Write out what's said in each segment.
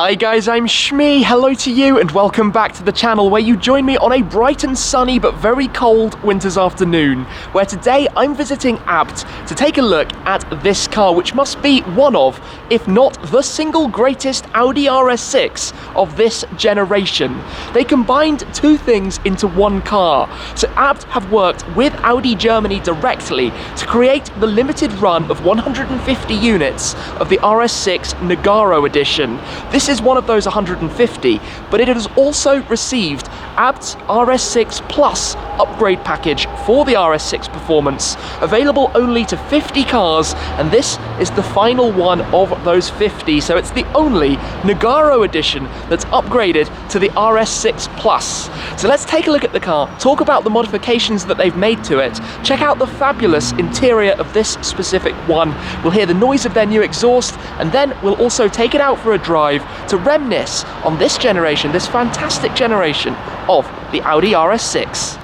Hi guys, I'm Shmee, hello to you and welcome back to the channel where you join me on a bright and sunny but very cold winter's afternoon, where today I'm visiting Abt to take a look at this car, which must be one of, if not the single greatest Audi RS6 of this generation. They combined two things into one car. So Abt have worked with Audi Germany directly to create the limited run of 150 units of the RS6 Nogaro Edition. This is one of those 150, but it has also received Abt RS6 Plus upgrade package for the RS6 Performance, available only to 50 cars, and this is the final one of those 50, so it's the only Nogaro Edition that's upgraded to the RS6 Plus. So let's take a look at the car, talk about the modifications that they've made to it, check out the fabulous interior of this specific one, we'll hear the noise of their new exhaust, and then we'll also take it out for a drive to reminisce on this generation, this fantastic generation of the Audi RS6.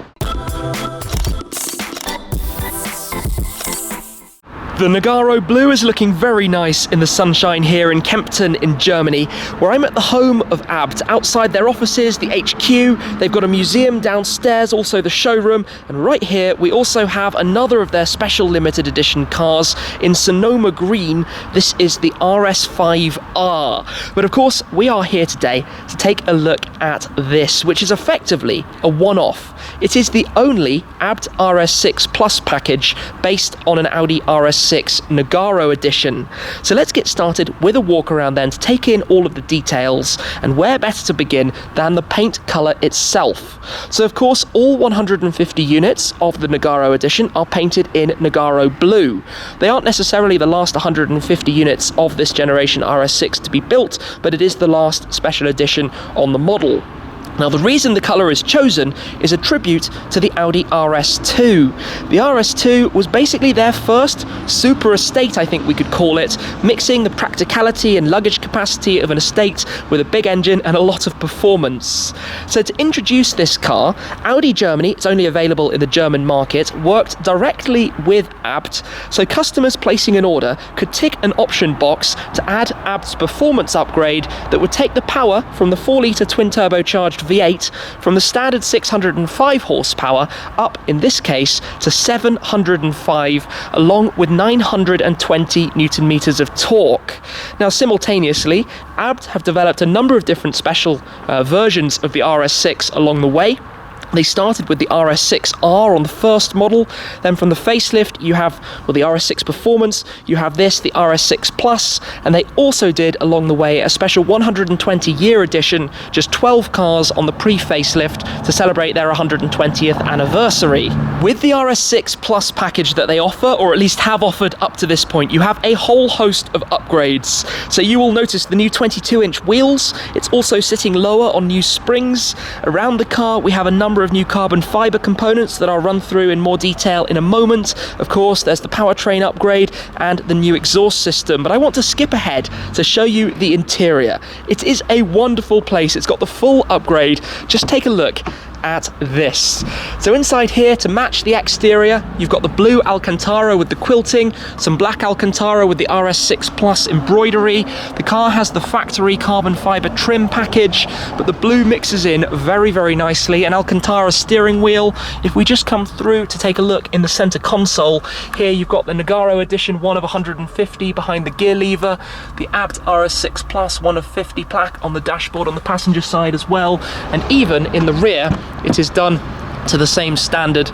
The Nogaro Blue is looking very nice in the sunshine here in Kempten in Germany, where I'm at the home of Abt. Outside their offices, the HQ, they've got a museum downstairs, also the showroom, and right here we also have another of their special limited edition cars in Sonoma Green. This is the RS5R. But of course, we are here today to take a look at this, which is effectively a one-off. It is the only Abt RS6 Plus package based on an Audi RS6 Nogaro Edition. So let's get started with a walk around then to take in all of the details, and where better to begin than the paint colour itself. So of course all 150 units of the Nogaro Edition are painted in Nogaro Blue. They aren't necessarily the last 150 units of this generation RS6 to be built, but it is the last special edition on the model. Now the reason the colour is chosen is a tribute to the Audi RS2. The RS2 was basically their first super estate, I think we could call it, mixing the practicality and luggage capacity of an estate with a big engine and a lot of performance. So to introduce this car, Audi Germany, it's only available in the German market, worked directly with Abt, so customers placing an order could tick an option box to add Abt's performance upgrade that would take the power from the 4-litre twin-turbocharged V8 from the standard 605 horsepower up, in this case, to 705, along with 920 newton meters of torque. Now simultaneously, Abt have developed a number of different special versions of the RS6 along the way. They started with the RS6R on the first model, then from the facelift you have, well, the RS6 Performance, you have this, the RS6 Plus, and they also did along the way a special 120-year edition, just 12 cars on the pre-facelift to celebrate their 120th anniversary. With the RS6 Plus package that they offer, or at least have offered up to this point, you have a whole host of upgrades. So you will notice the new 22-inch wheels, it's also sitting lower on new springs. Around the car we have a number of new carbon fibre components that I'll run through in more detail in a moment. Of course, there's the powertrain upgrade and the new exhaust system, but I want to skip ahead to show you the interior. It is a wonderful place. It's got the full upgrade. Just take a look at this. So inside here, to match the exterior, you've got the blue Alcantara with the quilting, some black Alcantara with the RS6 Plus embroidery. The car has the factory carbon fibre trim package, but the blue mixes in very, very nicely. An Alcantara steering wheel. If we just come through to take a look in the centre console, here you've got the Nogaro Edition, one of 150 behind the gear lever, the Abt RS6 Plus, one of 50 plaque on the dashboard on the passenger side as well, and even in the rear it is done to the same standard,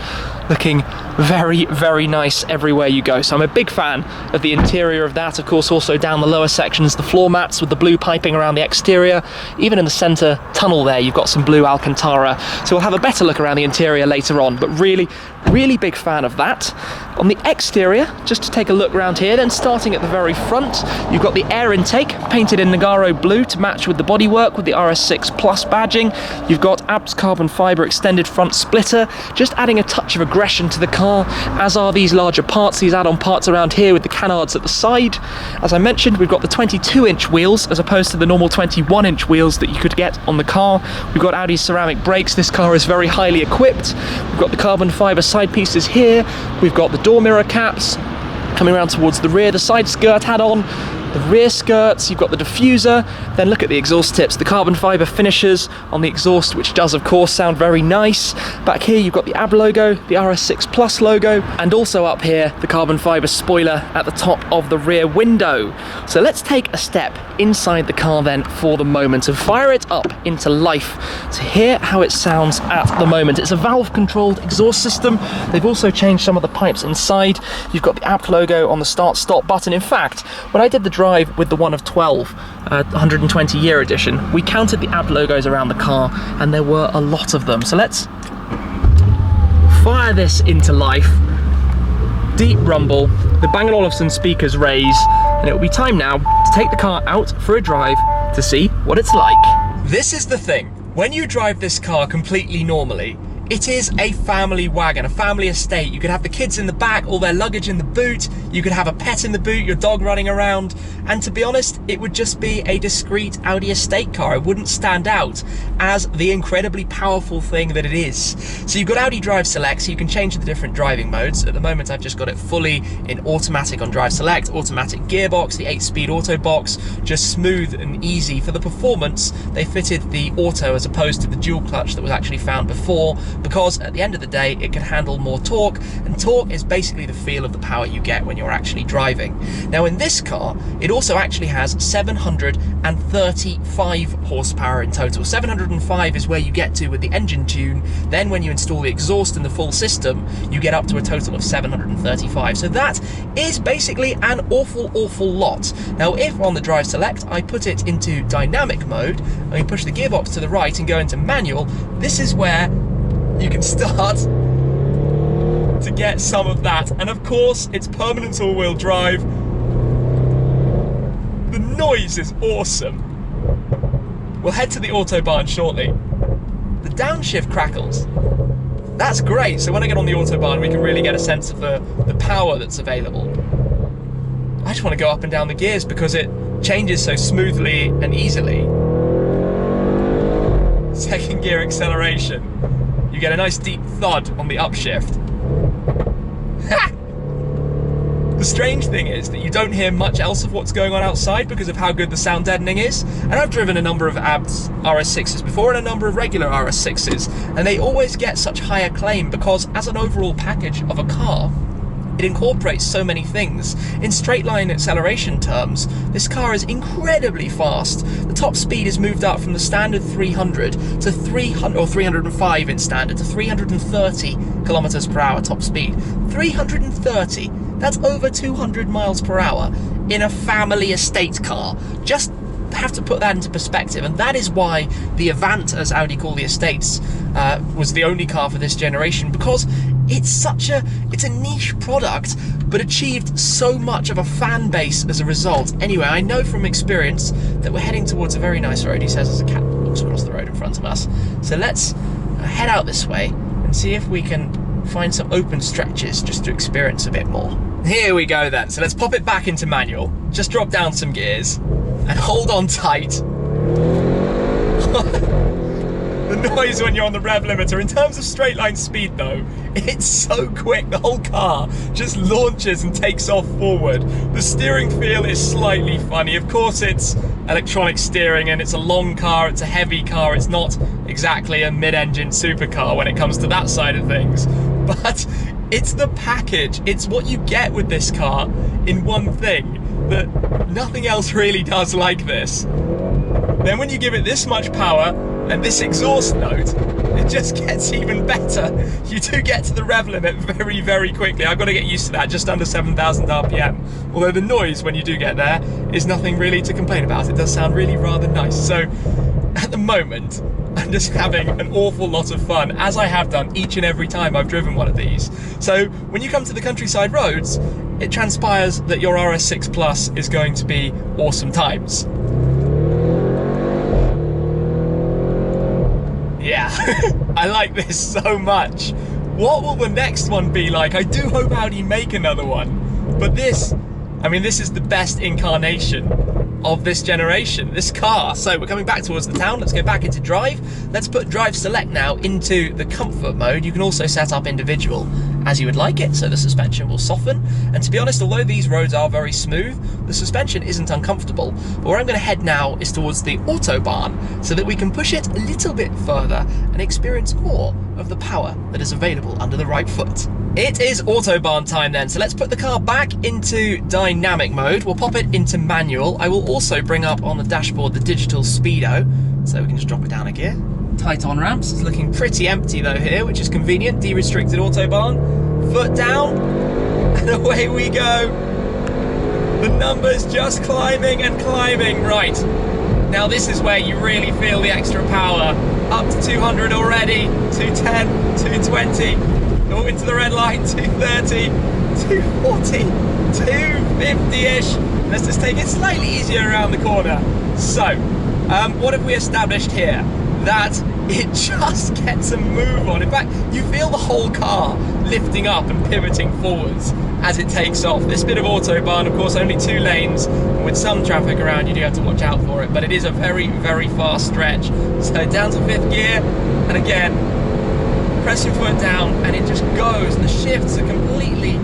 looking very, very nice everywhere you go. So I'm a big fan of the interior of that. Of course, also down the lower sections, the floor mats with the blue piping around the exterior. Even in the center tunnel there, you've got some blue Alcantara. So we'll have a better look around the interior later on, but really, really big fan of that. On the exterior, just to take a look around here, then starting at the very front, you've got the air intake painted in Nogaro Blue to match with the bodywork with the RS6 Plus badging. You've got Abt's carbon fibre extended front splitter, just adding a touch of aggression to the car, as are these larger parts, these add-on parts around here with the canards at the side. As I mentioned, we've got the 22-inch wheels as opposed to the normal 21-inch wheels that you could get on the car. We've got Audi's ceramic brakes. This car is very highly equipped. We've got the carbon fibre side pieces here. We've got the door mirror caps coming around towards the rear, the side skirt add-on. the rear skirts, you've got the diffuser, then look at the exhaust tips, the carbon fibre finishers on the exhaust, which does of course sound very nice. Back here you've got the Abt logo, the RS6 Plus logo, and also up here the carbon fibre spoiler at the top of the rear window. So let's take a step inside the car then for the moment and fire it up into life to hear how it sounds at the moment. It's a valve controlled exhaust system. They've also changed some of the pipes inside. You've got the Abt logo on the start stop button. In fact, when I did the drive with the one of 12 120 year edition, we counted the Abt logos around the car and there were a lot of them. So let's fire this into life. Deep rumble, the Bang & Olufsen speakers raise, and it will be time now to take the car out for a drive to see what it's like. This is the thing, when you drive this car completely normally, it is a family wagon, a family estate. You could have the kids in the back, all their luggage in the boot, you could have a pet in the boot, your dog running around, and to be honest, it would just be a discreet Audi estate car. It wouldn't stand out as the incredibly powerful thing that it is. So you've got Audi Drive Select, so you can change the different driving modes. At the moment, I've just got it fully in automatic on Drive Select, automatic gearbox, the 8-speed auto box, just smooth and easy. For the performance, they fitted the auto as opposed to the dual clutch that was actually found before, because at the end of the day it can handle more torque, and torque is basically the feel of the power you get when you're actually driving. Now in this car it also actually has 735 horsepower in total. 705 is where you get to with the engine tune, then when you install the exhaust and the full system you get up to a total of 735. So that is basically an awful lot. Now if on the Drive Select I put it into dynamic mode and we push the gearbox to the right and go into manual, this is where you can start to get some of that. And of course, it's permanent all-wheel drive. The noise is awesome. We'll head to the Autobahn shortly. The downshift crackles. That's great. So when I get on the Autobahn, we can really get a sense of the power that's available. I just want to go up and down the gears because it changes so smoothly and easily. Second gear acceleration. You get a nice deep thud on the upshift. The strange thing is that you don't hear much else of what's going on outside because of how good the sound deadening is. And I've driven a number of Abt RS6s before and a number of regular RS6s, and they always get such high acclaim because as an overall package of a car, it incorporates so many things. In straight line acceleration terms, this car is incredibly fast. The top speed is moved up from the standard 300 to 300, or 305 in standard, to 330 kilometers per hour top speed. 330, that's over 200 miles per hour in a family estate car. Just have to put that into perspective, and that is why the Avant, as Audi call the estates, was the only car for this generation, because it's a niche product, but achieved so much of a fan base as a result. Anyway, I know from experience that we're heading towards a very nice road. He says there's a cat walks across the road in front of us. So let's head out this way and see if we can find some open stretches just to experience a bit more. Here we go then. So let's pop it back into manual, just drop down some gears and hold on tight. The noise when you're on the rev limiter. In terms of straight line speed though, it's so quick. The whole car just launches and takes off forward. The steering feel is slightly funny. Of course it's electronic steering and it's a long car, it's a heavy car, it's not exactly a mid-engine supercar when it comes to that side of things. But it's the package, it's what you get with this car in one thing that nothing else really does like this. Then when you give it this much power and this exhaust note, it just gets even better. You do get to the rev limit very, very quickly. I've got to get used to that, just under 7,000 RPM. Although the noise when you do get there is nothing really to complain about. It does sound really rather nice. So at the moment, I'm just having an awful lot of fun, as I have done each and every time I've driven one of these. So when you come to the countryside roads, it transpires that your RS6 Plus is going to be awesome times. Yeah, I like this so much. What will the next one be like? I do hope Audi make another one. But this, I mean, this is the best incarnation of this generation, this car. So we're coming back towards the town. Let's go back into drive. Let's put drive select now into the comfort mode. You can also set up individual as you would like it, so the suspension will soften. And to be honest, although these roads are very smooth, the suspension isn't uncomfortable. But where I'm going to head now is towards the Autobahn, so that we can push it a little bit further and experience more of the power that is available under the right foot. It is Autobahn time then, so let's put the car back into dynamic mode. We'll pop it into manual. I will also bring up on the dashboard the digital speedo, so we can just drop it down a gear. Tight on ramps. It's looking pretty empty though here, which is convenient. De-restricted Autobahn. Foot down, and away we go. The numbers just climbing and climbing. Right, now this is where you really feel the extra power. Up to 200 already, 210, 220, oh, into the red line, 230, 240, 250-ish. Let's just take it slightly easier around the corner. So, what have we established here? That it just gets a move on. In fact, you feel the whole car lifting up and pivoting forwards as it takes off. This bit of Autobahn, of course, only 2 lanes, and with some traffic around you do have to watch out for it, but it is a very, very fast stretch. So down to 5th gear, and again, press your foot down, and it just goes, and the shifts are completely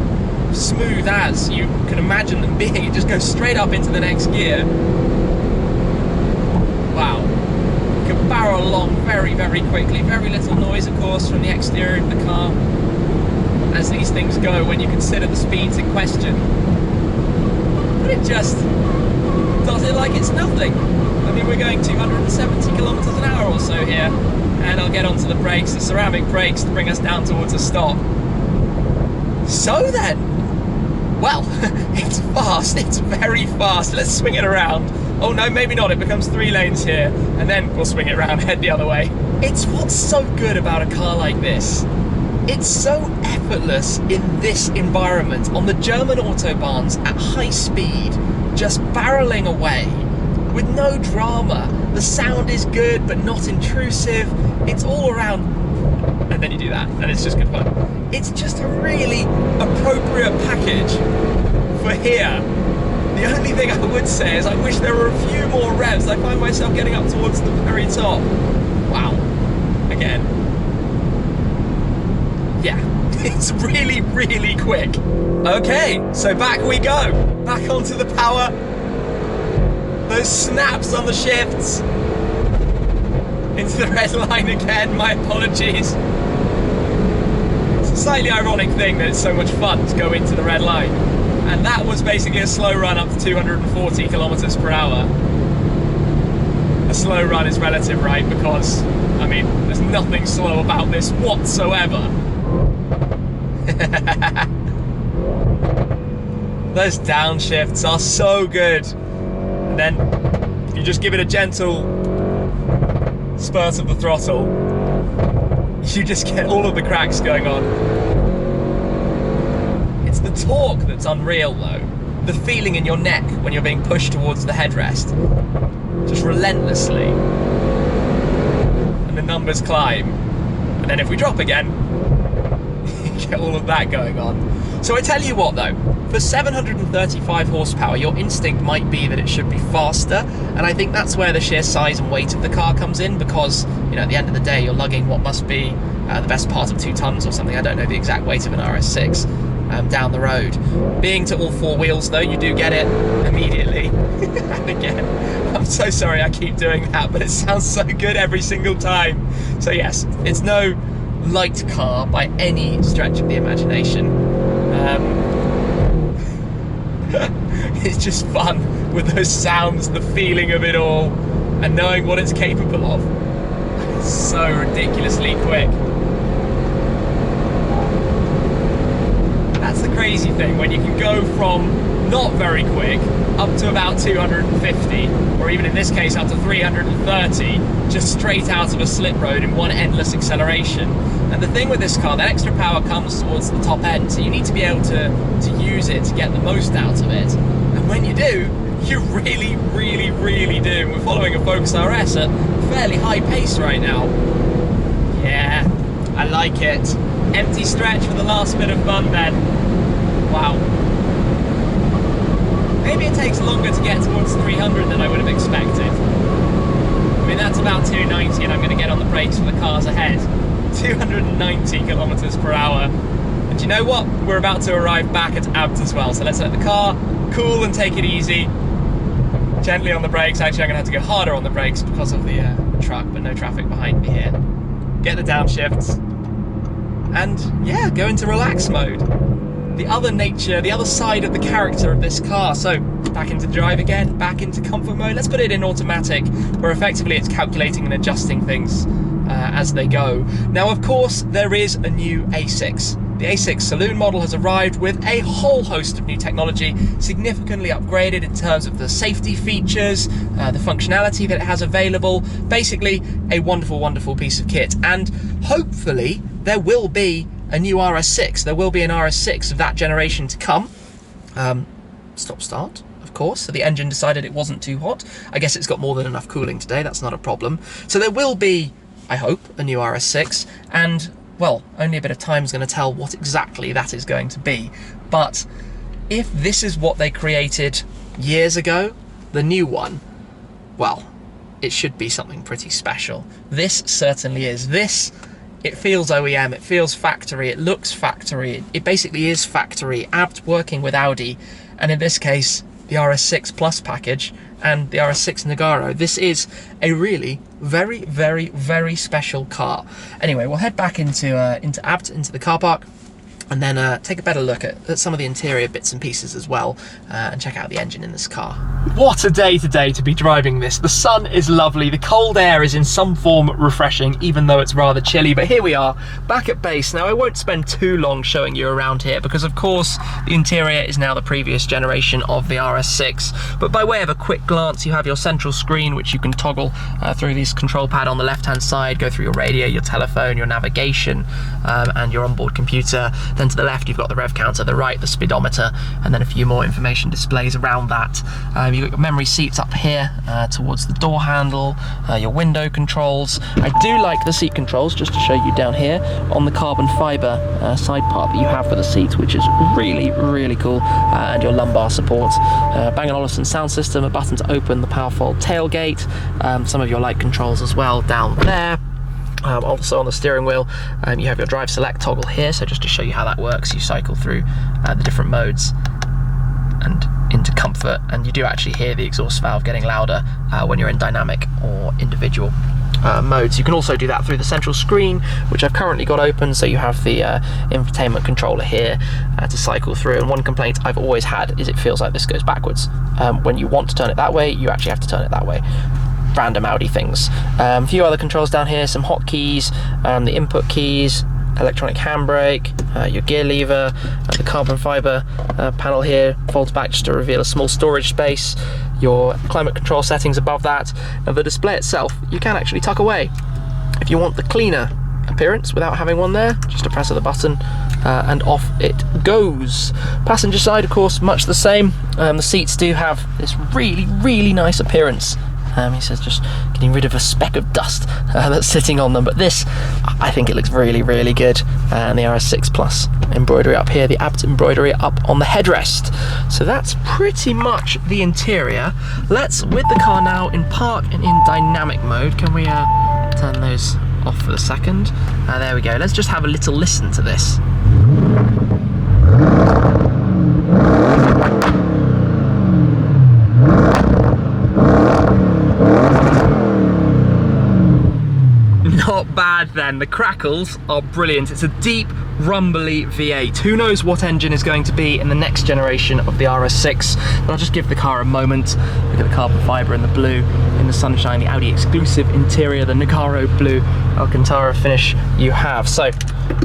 smooth as you can imagine them being. It just goes straight up into the next gear. Wow. You can barrel along very, very quickly. Very little noise, of course, from the exterior of the car, as these things go when you consider the speeds in question. But it just does it like it's nothing. I mean, we're going 270 kilometers an hour or so here, and I'll get onto the brakes, the ceramic brakes, to bring us down towards a stop. So then, well, it's fast, it's very fast. Let's swing it around. Oh no, maybe not, it becomes 3 lanes here, and then we'll swing it around, head the other way. It's what's so good about a car like this. It's so effortless in this environment, on the German Autobahns at high speed, just barreling away with no drama. The sound is good, but not intrusive. It's all around, and then you do that, and it's just good fun. It's just a really appropriate package for here. The only thing I would say is I wish there were a few more revs. I find myself getting up towards the very top. Wow. Again. Yeah, it's really, really quick. Okay, so back we go. Back onto the power. Those snaps on the shifts. Into the red line again, my apologies. It's a slightly ironic thing that it's so much fun to go into the red line. And that was basically a slow run up to 240 kilometers per hour. A slow run is relative, right? Because, I mean, there's nothing slow about this whatsoever. Those downshifts are so good. And then if you just give it a gentle spurt of the throttle, you just get all of the cracks going on. It's the torque that's unreal though. The feeling in your neck when you're being pushed towards the headrest. Just relentlessly. And the numbers climb. And then if we drop again, you get all of that going on. So I tell you what though, for 735 horsepower, your instinct might be that it should be faster, and I think that's where the sheer size and weight of the car comes in, because, you know, at the end of the day, you're lugging what must be the best part of 2 tons or something. I don't know the exact weight of an RS6 down the road. Being to all 4 wheels though, you do get it immediately. And again, I'm so sorry I keep doing that, but it sounds so good every single time. So yes, it's no light car by any stretch of the imagination. It's just fun with those sounds, the feeling of it all, and knowing what it's capable of. It's so ridiculously quick. That's the crazy thing, when you can go from not very quick up to about 250, or even in this case up to 330, just straight out of a slip road in one endless acceleration. And the thing with this car, that extra power comes towards the top end, so you need to be able to use it to get the most out of it. And when you do, you really, really, really do. We're following a Focus RS at a fairly high pace right now. Yeah, I like it. Empty stretch for the last bit of fun then. Wow. Maybe it takes longer to get towards 300 than I would have expected. I mean, that's about 290 and I'm going to get on the brakes for the cars ahead. 290 kilometers per hour. And you know what? We're about to arrive back at Abt as well. So let's let the car cool and take it easy. Gently on the brakes. Actually, I'm going to have to go harder on the brakes because of the truck, but no traffic behind me here. Get the downshifts. And yeah, go into relax mode. The other nature, the other side of the character of this car. So back into drive again, back into comfort mode. Let's put it in automatic, where effectively it's calculating and adjusting things as they go. Now, of course, there is a new A6. The A6 saloon model has arrived with a whole host of new technology, significantly upgraded in terms of the safety features, the functionality that it has available. Basically, a wonderful, wonderful piece of kit. And hopefully, there will be a new RS6. There will be an RS6 of that generation to come. Stop start, of course. So the engine decided it wasn't too hot. I guess it's got more than enough cooling today. That's not a problem. So there will be, I hope, a new RS6. And well, only a bit of time is going to tell what exactly that is going to be. But if this is what they created years ago, the new one, well, it should be something pretty special. This certainly is. This, it feels OEM, it feels factory, it looks factory, it basically is factory. Abt working with Audi, and in this case, the RS6 Plus package and the RS6 Nogaro. This is a really very, very, very special car. Anyway, we'll head back into Abt, into the car park, and then take a better look at some of the interior bits and pieces as well, and check out the engine in this car. What a day today to be driving this. The sun is lovely, the cold air is in some form refreshing, even though it's rather chilly, but here we are, back at base. Now, I won't spend too long showing you around here, because of course, the interior is now the previous generation of the RS6, but by way of a quick glance, you have your central screen, which you can toggle through this control pad on the left-hand side, go through your radio, your telephone, your navigation, and your onboard computer. Then to the left, you've got the rev counter, the right, the speedometer, and then a few more information displays around that. You've got your memory seats up here towards the door handle, your window controls. I do like the seat controls, just to show you down here, on the carbon fibre side part that you have for the seats, which is really, really cool, and your lumbar support. Bang & Olufsen sound system, a button to open the powerful tailgate, some of your light controls as well down there. Also on the steering wheel, you have your drive select toggle here, so just to show you how that works, you cycle through the different modes and into comfort, and you do actually hear the exhaust valve getting louder when you're in dynamic or individual modes. You can also do that through the central screen, which I've currently got open, so you have the infotainment controller here to cycle through. And one complaint I've always had is it feels like this goes backwards. When you want to turn it that way, you actually have to turn it that way. Random Audi things. A few other controls down here, some hotkeys, the input keys, electronic handbrake, your gear lever, the carbon fibre panel here folds back just to reveal a small storage space, your climate control settings above that. Now the display itself, you can actually tuck away. If you want the cleaner appearance without having one there, just a press of the button and off it goes. Passenger side, of course, much the same. The seats do have this really, really nice appearance. He says just getting rid of a speck of dust that's sitting on them, but this, I think it looks really, really good. And the RS6 Plus embroidery up here, the Abt embroidery up on the headrest. So that's pretty much the interior. Let's, with the car now in park and in dynamic mode, can we turn those off for a second? There we go. Let's just have a little listen to this. Not bad then, the crackles are brilliant. It's a deep, rumbly V8. Who knows what engine is going to be in the next generation of the RS6, but I'll just give the car a moment. Look at the carbon fibre and the blue in the sunshine, the Audi exclusive interior, the Nogaro Blue Alcantara finish you have. So,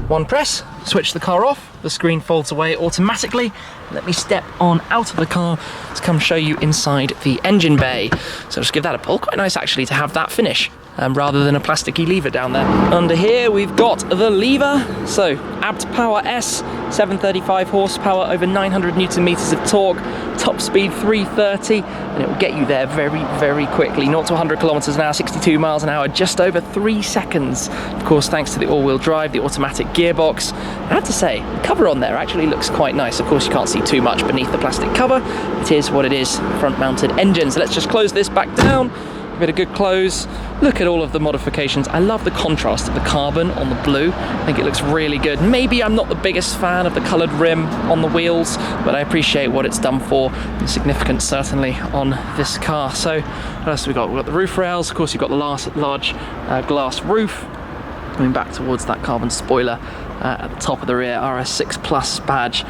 one press, switch the car off, the screen folds away automatically. Let me step on out of the car to come show you inside the engine bay. So just give that a pull. Quite nice actually to have that finish rather than a plasticky lever down there. Under here we've got the lever. So Abt Power S, 735 horsepower, over 900 newton meters of torque, top speed 330, and it will get you there very, very quickly. 0 to 100 kilometers an hour, 62 miles an hour, just over 3 seconds. Of course, thanks to the all-wheel drive, the automatic gearbox. I have to say, the cover on there actually looks quite nice. Of course, you can't see too much beneath the plastic cover. It is what it is, front-mounted engine. So let's just close this back down. Give it a good close. Look at all of the modifications. I love the contrast of the carbon on the blue. I think it looks really good. Maybe I'm not the biggest fan of the coloured rim on the wheels, but I appreciate what it's done for. The significance certainly on this car. So what else have we got? We've got the roof rails. Of course, you've got the large glass roof. Coming back towards that carbon spoiler at the top of the rear, RS6 Plus badge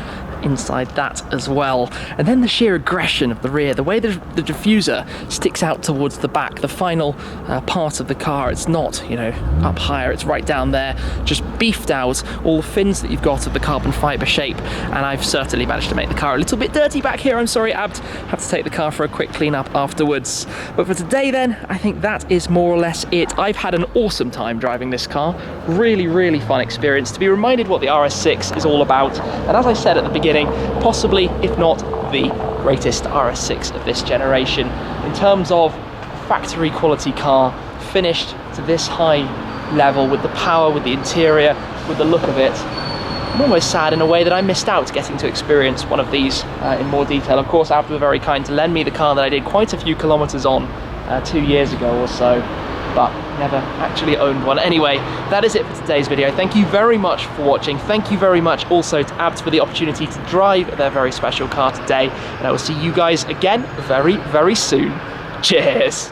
inside that as well. And then the sheer aggression of the rear, the way the diffuser sticks out towards the back, the final part of the car. It's not, you know, up higher, it's right down there, just beefed out all the fins that you've got of the carbon fiber shape. And I've certainly managed to make the car a little bit dirty back here. I'm sorry, Abt, have to take the car for a quick clean up afterwards. But for today then, I think that is more or less it. I've had an awesome time driving this car. Really, really fun experience to be reminded what the RS6 is all about. And as I said at the beginning, possibly, if not the greatest RS6 of this generation. In terms of factory quality car, finished to this high level with the power, with the interior, with the look of it. I'm almost sad in a way that I missed out getting to experience one of these in more detail. Of course, Abt were very kind to lend me the car that I did quite a few kilometers on 2 years ago or so, but never actually owned one. Anyway, that is it for today's video. Thank you very much for watching. Thank you very much also to Abt for the opportunity to drive their very special car today. And I will see you guys again very, very soon. Cheers.